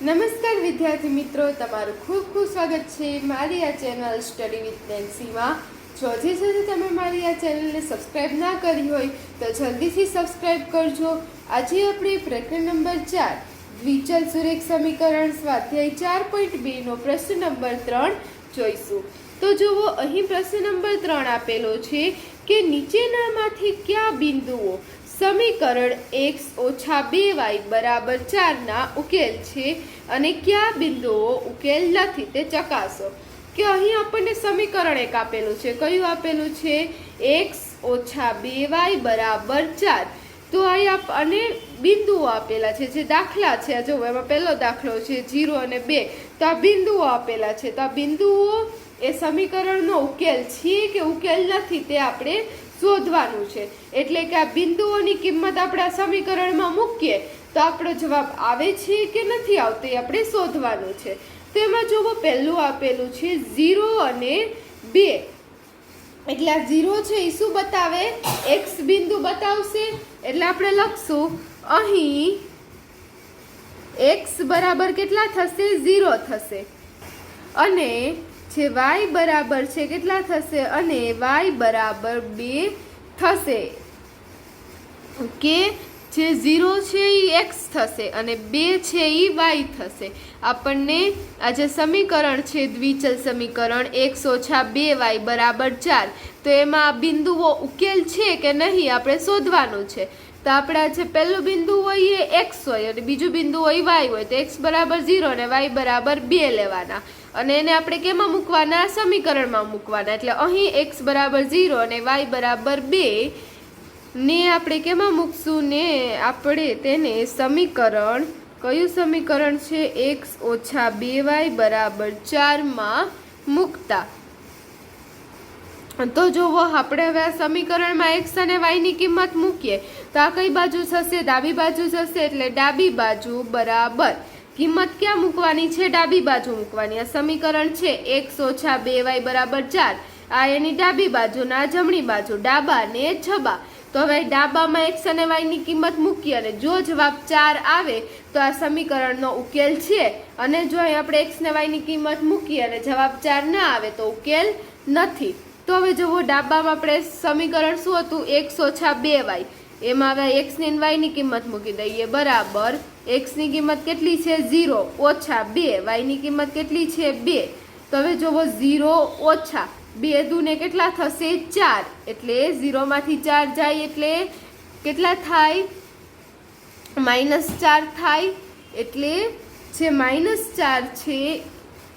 નમસ્કાર વિદ્યાર્થી મિત્રો, તમારું ખૂબ ખૂબ સ્વાગત છે મારી આ ચેનલ સ્ટડી વિથ નેન્સીમાં. જો હજી સુધી તમે મારી આ ચેનલને સબસ્ક્રાઈબ ના કરી હોય તો જલ્દીથી સબસ્ક્રાઈબ કરજો. આજે આપણે પ્રકરણ નંબર 4 દ્વિચલ સુરેખ સમીકરણ સ્વાધ્યાય 4.2 નો પ્રશ્ન નંબર 3 જોઈશું. તો જુઓ, અહીં પ્રશ્ન નંબર 3 આપેલો છે કે નીચેનામાંથી કયા બિંદુઓ સમીકરણ x - 2y = 4 ના ઉકેલ છે અને કયા બિંદુઓ ઉકેલ નથી તે ચકાસો. કે અહીં આપણને સમીકરણ એક આપેલું છે. કયું આપેલું છે? x - 2y = 4. તો અહીં અને બિંદુઓ આપેલા છે, જે દાખલા છે. જો એમાં પહેલો દાખલો છે 0 અને 2. તો આ બિંદુઓ આપેલા છે. તો આ બિંદુઓ એ સમીકરણનો ઉકેલ છે કે ઉકેલ નથી તે આપણે શોધવાનું છે. એટલે કે આ બિંદુઓની કિંમત આપણે આ સમીકરણમાં મૂકીએ તો આપણો જવાબ આવે છે કે નથી આવતો એ આપણે શોધવાનું છે. તો એમાં જુઓ, પહેલું આપેલું છે 0 અને 2. એટલે આ 0 છે એ શું બતાવે? x બિંદુ બતાવશે. એટલે આપણે લખશું અહીં x બરાબર કેટલા થશે? 0 થશે. અને જે y બરાબર છે કેટલા થશે? અને y બરાબર 2 થશે. કે જે 0 છે એ x થશે અને 2 છે એ y થશે. આપણને આ જે સમીકરણ છે દ્વિચલ સમીકરણ x - 2y = 4, તો એમાં બિંદુઓ ઉકેલ છે કે નહીં આપણે શોધવાનું છે. તો આપણા જે પહેલું બિંદુ હોય એ x હોય અને બીજું બિંદુ હોય y હોય. તો x બરાબર 0 અને y બરાબર 2 લેવાના અને એને આપણે કેમાં મૂકવાના? સમીકરણમાં મૂકવાના. એટલે અહીં x બરાબર 0 અને y બરાબર 2 ને આપણે કેમાં મૂકશું? ને આપણે તેને સમીકરણ, કયું સમીકરણ છે? x - 2y = 4 માં મૂકતા. તો જુઓ, આપણે હવે આ સમીકરણમાં x અને y ની કિંમત મૂકીએ તો આ કઈ બાજુ થશે? ડાબી બાજુ થશે. એટલે ડાબી બાજુ બરાબર કિંમત ક્યાં મૂકવાની છે? ડાબી બાજુ મૂકવાની. આ સમીકરણ છે x - 2y = 4. આ એની ડાબી બાજુ ના જમણી બાજુ, ડાબા ને છબા. તો હવે ડાબામાં x અને y ની કિંમત મૂકી અને જો જવાબ 4 આવે તો આ સમીકરણનો ઉકેલ છે. અને જો અહીં આપણે x ને y ની કિંમત મૂકી અને જવાબ 4 ના આવે તો ઉકેલ નથી. તો હવે જુઓ, ડાબામાં આપણે સમીકરણ શું હતું? x - 2y. એમાં હવે x ને y ની કિંમત મૂકી દઈએ. બરાબર x ની કિંમત કેટલી છે? 0 - 2. y ની કિંમત કેટલી છે? 2. તો હવે જુઓ, 0 ઓછા 2 દૂને કેટલા થશે? 4. એટલે 0 માંથી 4 જાય એટલે કેટલા થાય? -4 થાય. એટલે જે -4 છે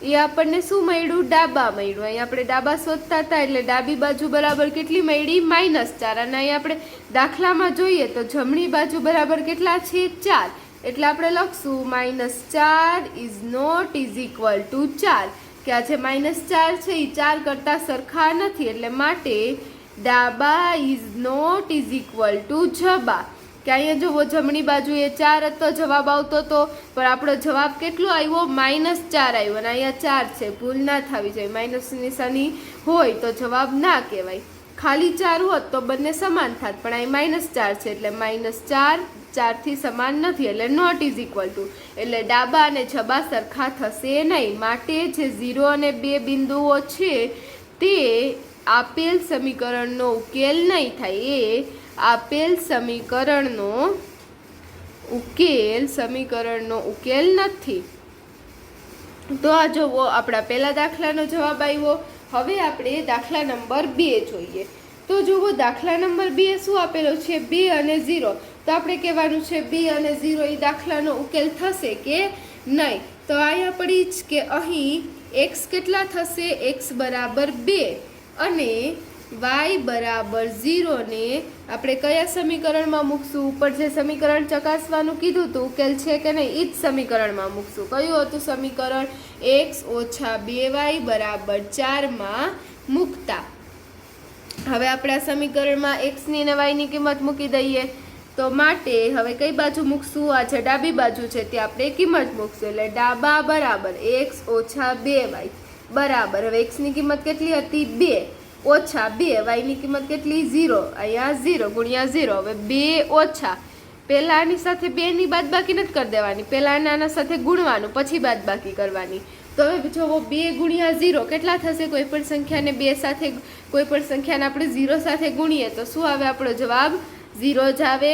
એ આપણને શું મળ્યું? ડાબા મળ્યું. અહીં આપણે ડાબા શોધતા હતા એટલે ડાબી બાજુ બરાબર કેટલી મળી? -4. અને અહીં આપણે દાખલામાં જોઈએ તો જમણી બાજુ બરાબર કેટલા છે? 4. એટલે આપણે લખશું -4 is not is equal to 4. કે આ જે -4 છે એ 4 કરતા સરખા નથી. એટલે માટે ડાબા is not is equal to જબા. કે અહીંયા જુઓ, જમણી બાજુએ 4 હતો, જવાબ આવતો હતો, પણ આપણો જવાબ કેટલો આવ્યો? -4 આવ્યો. અને અહીંયા 4 છે. ભૂલ ના થવી જોઈએ. માઇનસની નિશાની હોય તો જવાબ ના કહેવાય. ખાલી 4 હોત તો બંને સમાન થાત, પણ અહીં -4 છે એટલે -4 4 થી સમાન નથી. એટલે નોટ ઇઝ ઇક્વલ ટુ. એટલે ડાબા અને જબા સરખા થશે નહીં. માટે જે 0 અને 2 બિંદુઓ છે તે આપેલ સમીકરણનો ઉકેલ નહીં થાય. એ આપેલ સમીકરણનો ઉકેલ નથી. તો આ જુઓ, આપણા પહેલા દાખલાનો જવાબ આવ્યો. હવે આપણે દાખલા નંબર 2 જોઈએ. તો જુઓ, દાખલા નંબર 2 શું આપેલો છે? 2 અને 0. તો આપણે કહેવાનું છે 2 અને 0 એ દાખલાનો ઉકેલ થશે કે નહીં. તો અહીંયા પડી જ કે અહીં x કેટલા થશે? x બરાબર 2 અને y બરાબર 0 ને આપણે કયા સમીકરણમાં મૂકશું? ઉપર જે સમીકરણ ચકાસવાનું કીધું હતું ઉકેલ છે કે નહીં એ જ સમીકરણમાં મૂકશું. કયું હતું સમીકરણ? x - 2y = 4 માં મૂકતા. હવે આપણે આ સમીકરણમાં x ની અને y ની કિંમત મૂકી દઈએ. તો માટે હવે કઈ બાજુ મૂકશું? આ જે ડાબી બાજુ છે તે આપણે કિંમત મૂકશું. એટલે ડાબા બરાબર x - 2y બરાબર, હવે x ની કિંમત કેટલી હતી? 2 ઓછા 2, y ની કિંમત કેટલી? 0. અહીંયા 0 ગુણ્યા 0. હવે 2 ઓછા પહેલાં આની સાથે 2ની બાદબાકી નથી કરી દેવાની, પહેલાં આના સાથે ગુણવાનું પછી બાદબાકી કરવાની. તો હવે જુઓ 2 ગુણ્યા 0 કેટલા થશે? કોઈ પણ સંખ્યાને 2 સાથે, કોઈ પણ સંખ્યાને આપણે 0 સાથે ગુણીએ તો શું આવે? આપણો જવાબ 0 જ આવે.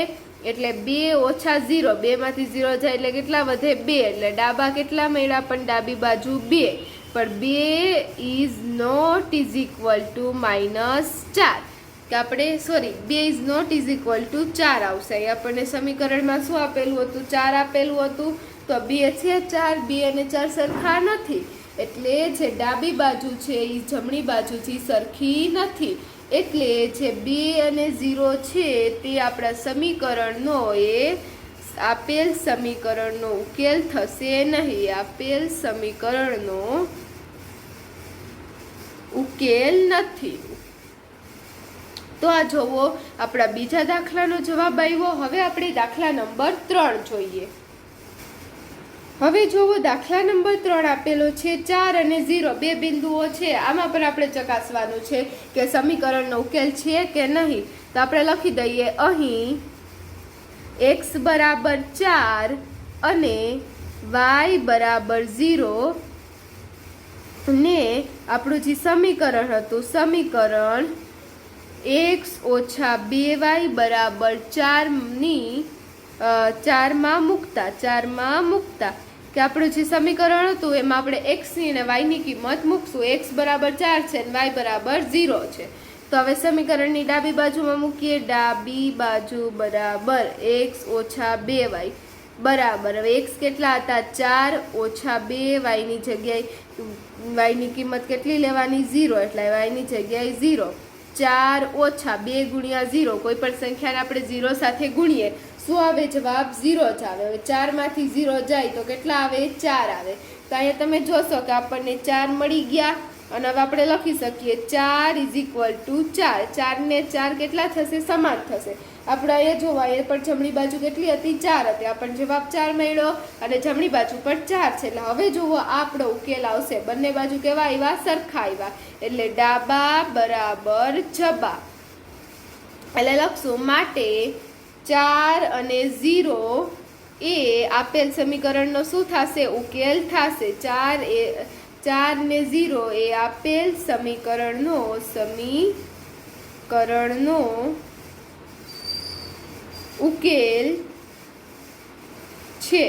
એટલે 2 ઓછા 0, 2માંથી 0 જાય એટલે કેટલા વધે? 2. એટલે ડાબા કેટલા મળ્યા? પણ ડાબી બાજુ 2. પણ 2 is not is equal to -4. કે આપણે sorry 2 is not is equal to 4 આવશે. અહીં આપણને સમીકરણમાં શું આપેલું હતું? 4 આપેલું હતું. તો 2 છે 4, 2 અને 4 સરખા નથી. એટલે જે ડાબી બાજુ છે એ જમણી બાજુથી સરખી નથી. એટલે જે 2 અને 0 છે તે આપણા સમીકરણનો આપેલ સમીકરણનો ઉકેલ થશે નહીં. આપેલ સમીકરણનો ઉકેલ નથી. તો આ જોવો આપણા બીજા દાખલાનો જવાબ આવ્યો. હવે આપણે દાખલા નંબર 3 જોઈએ. હવે જોવો દાખલા નંબર 3 આપેલો છે 4 અને 0 બે બિંદુઓ છે. આમાં પણ આપણે ચકાસવાનું છે કે સમીકરણનો ઉકેલ છે કે નહીં. તો આપણે લખી દઈએ અહીં x બરાબર 4 અને y બરાબર 0 ને આપણું જે સમીકરણ હતું સમીકરણ x ઓછા 2y બરાબર 4 માં મૂકતા કે આપણું જે સમીકરણ હતું એમાં આપણે x ની અને y ની કિંમત મૂકશું. x બરાબર 4 છે અને y બરાબર 0 છે. તો હવે સમીકરણની ડાબી બાજુમાં મૂકીએ. ડાબી બાજુ બરાબર x ઓછા 2y બરાબર. હવે x કેટલા હતા? 4 ઓછા 2 y ની જગ્યાએ y ની કિંમત કેટલી લેવાની? 0. એટલે y ની જગ્યાએ 0. 4 ઓછા 2 ગુણ્યા 0, કોઈ પણ સંખ્યાને આપણે 0 સાથે ગુણીએ શું આવે? જવાબ 0 જ આવે. હવે 4 માંથી 0 જાય તો કેટલા આવે? 4 આવે. તો અહીંયા તમે જોશો કે આપણને 4 મળી ગયા અને હવે આપણે લખી શકીએ 4 ઇઝ ઇક્વલ ટુ 4. 4 ને 4 કેટલા થશે? સમાન થશે. આપણે અહીંયા જોવા એ પણ જમણી બાજુ કેટલી હતી? 4 હતી. આપણને જવાબ 4 મળ્યો અને જમણી બાજુ પણ 4 છે. એટલે હવે જુઓ આપણો ઉકેલ આવશે. બંને બાજુ કેવા આવ્યા? સરખા આવ્યા. એટલે ડાબા બરાબર જબા. એટલે લખશું માટે 4 અને 0 એ આપેલ સમીકરણનો શું થશે? ઉકેલ થશે. 4 ને 0 એ આપેલ સમીકરણનો ઉકેલ છે.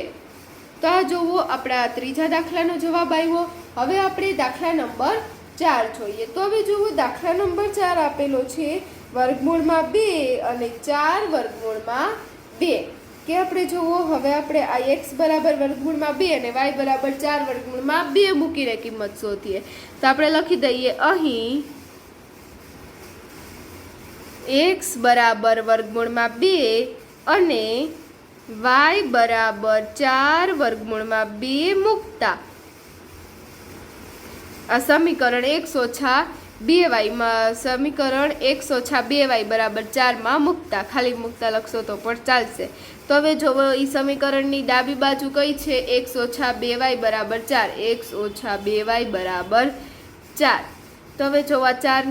તો આ જોવો આપણા ત્રીજા દાખલાનો જવાબ આવ્યો. હવે આપણે દાખલા નંબર 4 જોઈએ. તો હવે જોવો દાખલા નંબર 4 આપેલો છે વર્ગમૂળમાં 2 અને 4 વર્ગમૂળમાં 2. કે આપણે જોવો હવે આપણે આ x બરાબર વર્ગમૂળમાં 2 અને y બરાબર 4 વર્ગમૂળમાં 2 મૂકીને કિંમત શોધીએ. તો આપણે લખી દઈએ અહીં x બરાબર વર્ગમૂળમાં 2 અને y બરાબર 4 વર્ગમૂળમાં 2 મૂકતા આ સમીકરણ x ઓછા 2y માં સમીકરણ x ઓછા 2y બરાબર 4 માં મૂકતા ખાલી મૂકતા લખશો તો પણ ચાલશે. તો હવે જોવો એ સમીકરણની ડાબી બાજુ કઈ છે? x ઓછા 2y બરાબર 4. x ઓછા 2y બરાબર 4. તો હવે જોવા 4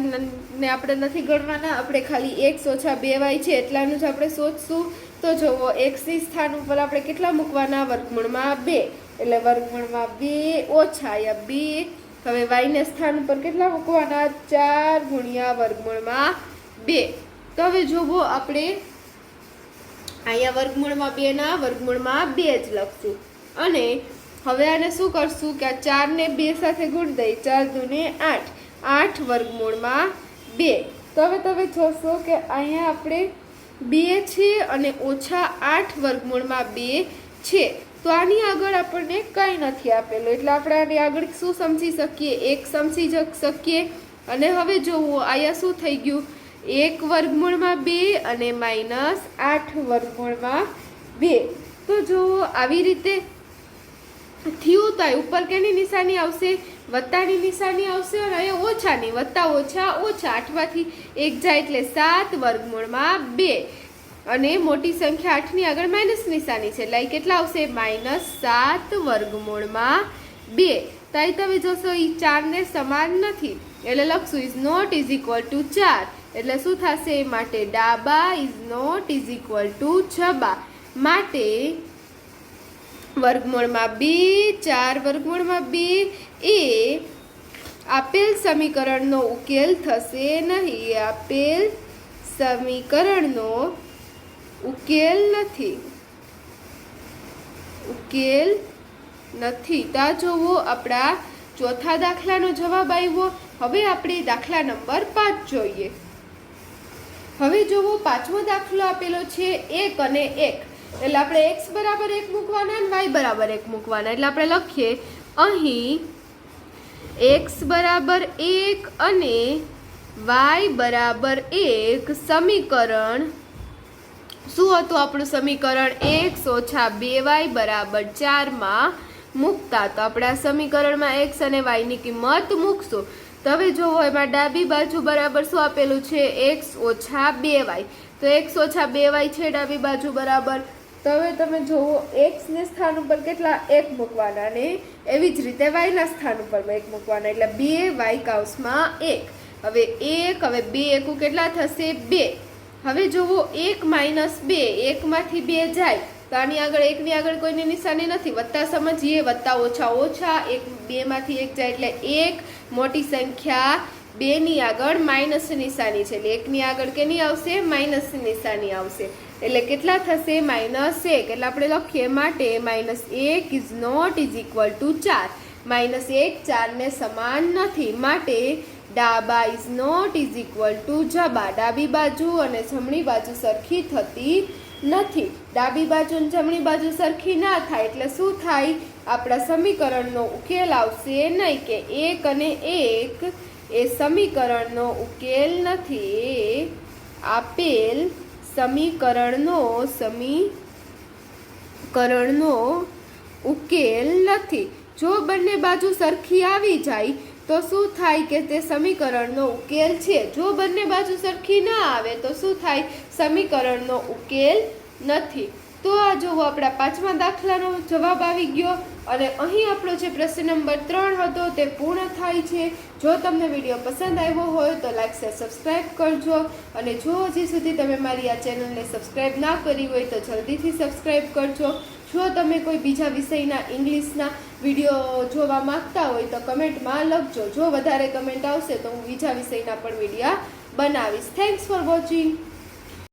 ને આપણે નથી ગણવાના, આપણે ખાલી x ઓછા 2y છે એટલાનું જ આપણે શોધશું. તો જોવો x ની સ્થાન ઉપર આપણે કેટલા મૂકવાના? વર્ગમૂળમાં 2. એટલે વર્ગમૂળમાં 2 ઓછા અહીંયા 2. હવે y ને સ્થાન ઉપર કેટલા મૂકવાના? 4 ગુણ્યા વર્ગમૂળમાં 2. તો હવે જોવો આપણે અહીંયા વર્ગમૂળમાં 2 ના વર્ગમૂળમાં 2 જ લખશું. અને હવે આને શું કરશું કે આ 4 ને 2 સાથે ગુણ દઈ. 4 દૂને 8. 8 વર્ગમૂળમાં 2. તો હવે તમે જોશો કે અહીંયા આપણે 2 છે અને ઓછા 8 વર્ગમૂળમાં 2 છે. તો આની આગળ આપણને કંઈ નથી આપેલું એટલે આપણે આની આગળ શું સમજી શકીએ? 1 સમજી શકીએ. અને હવે જોવો અહીંયા શું થઈ ગયું? 1 વર્ગમૂળમાં 2 અને -8 વર્ગમૂળમાં 2. તો જોવો આવી રીતે થયું તો ઉપર કેની નિશાની આવશે? વત્તાની નિશાની આવશે અને અહીંયા ઓછાની. વત્તા ઓછા ઓછા 8 માંથી 1 જાય એટલે 7 વર્ગમૂળમાં 2. અને મોટી સંખ્યા 8 ની આગળ માઇનસ નિશાની છે એટલે કેટલા આવશે? -7 વર્ગમૂળમાં 2. તો તમે જોશો એ 4 ને સમાન નથી એટલે લખશું is not is equal to 4. એટલે શું થશે? માટે ડાબા is not is equal to જબા. માટે વર્ગમૂળમાં b 4 વર્ગમૂળમાં b એ આપેલ સમીકરણનો ઉકેલ થશે નહીં. આપેલ સમીકરણનો ઉકેલ નથી. ઉકેલ નથી. તો આ જોવો આપણા ચોથા દાખલાનો જવાબ આવ્યો. હવે આપણે દાખલા નંબર 5 જોઈએ. હવે જોવો પાંચમો દાખલો આપેલો છે 1 અને 1. એટલે આપણે x બરાબર 1 મૂકવાના અને y બરાબર 1 મૂકવાના. એટલે આપણે લખીએ અહીં x બરાબર 1 અને y બરાબર 1 સમીકરણ શું હતું આપણું સમીકરણ? x ઓછા 2y બરાબર 4 માં મૂકતા. તો આપણે આ સમીકરણમાં x અને y ની કિંમત મૂકશું. તો હવે જોવો એમાં ડાબી બાજુ બરાબર શું આપેલું છે? x ઓછા 2y. તો x ઓછા 2y છે ડાબી બાજુ બરાબર. તો હવે તમે જોવો x ને સ્થાન ઉપર કેટલા 1 મૂકવાના અને એવી જ રીતે y ના સ્થાન ઉપર 1 મૂકવાના. એટલે 2y કૌંસમાં 1. હવે 1 હવે 2 એકુ કેટલા થશે? 2. હવે જોવો 1 માઇનસ 2, 1 માંથી 2 જાય તો આની આગળ 1 ની આગળ કોઈની નિશાની નથી. વત્તા સમજીએ, વત્તા ઓછા ઓછા, 2 માંથી 1 જાય એટલે 1. મોટી સંખ્યા 2 ની આગળ માઇનસ નિશાની છે એટલે 1 ની આગળ કેની આવશે? માઇનસ નિશાની આવશે. એટલે કેટલા થશે? -1. એટલે આપણે લખીએ માટે -1 is not is equal to 4. -1 4 ને સમાન નથી. માટે ડાબા is not is equal to જબા. ડાબી બાજુ અને જમણી બાજુ સરખી થતી નથી. ડાબી બાજુ અને જમણી બાજુ સરખી ના થાય એટલે શું થાય? આપણા સમીકરણનો ઉકેલ આવશે નહીં. કે 1 અને 1 એ સમીકરણનો ઉકેલ નથી. એ આપેલ સમીકરણનો ઉકેલ નથી. જો બંને બાજુ સરખી આવી જાય તો શું થાય? કે તે સમીકરણનો ઉકેલ છે. જો બંને બાજુ સરખી ના આવે તો શું થાય? સમીકરણનો ઉકેલ નથી. તો આ જોવો આપણા પાંચમા દાખલાનો જવાબ આવી ગયો અને અહીં આપણો જે પ્રશ્ન નંબર 3 હતો તે પૂર્ણ થાય છે. જો તમને વિડીયો પસંદ આવ્યો હોય તો લાઈક શેર સબસ્ક્રાઈબ કરજો અને જો હજી સુધી તમે મારી આ ચેનલને સબસ્ક્રાઈબ ના કરી હોય તો જલ્દીથી સબસ્ક્રાઈબ કરજો. જો તમે કોઈ બીજા વિષયના ઇંગ્લિશના વિડીયો જોવા માંગતા હોય તો કમેન્ટમાં લખજો. જો વધારે કમેન્ટ આવશે તો હું બીજા વિષયના પણ વિડીયો બનાવીશ. Thanks for watching.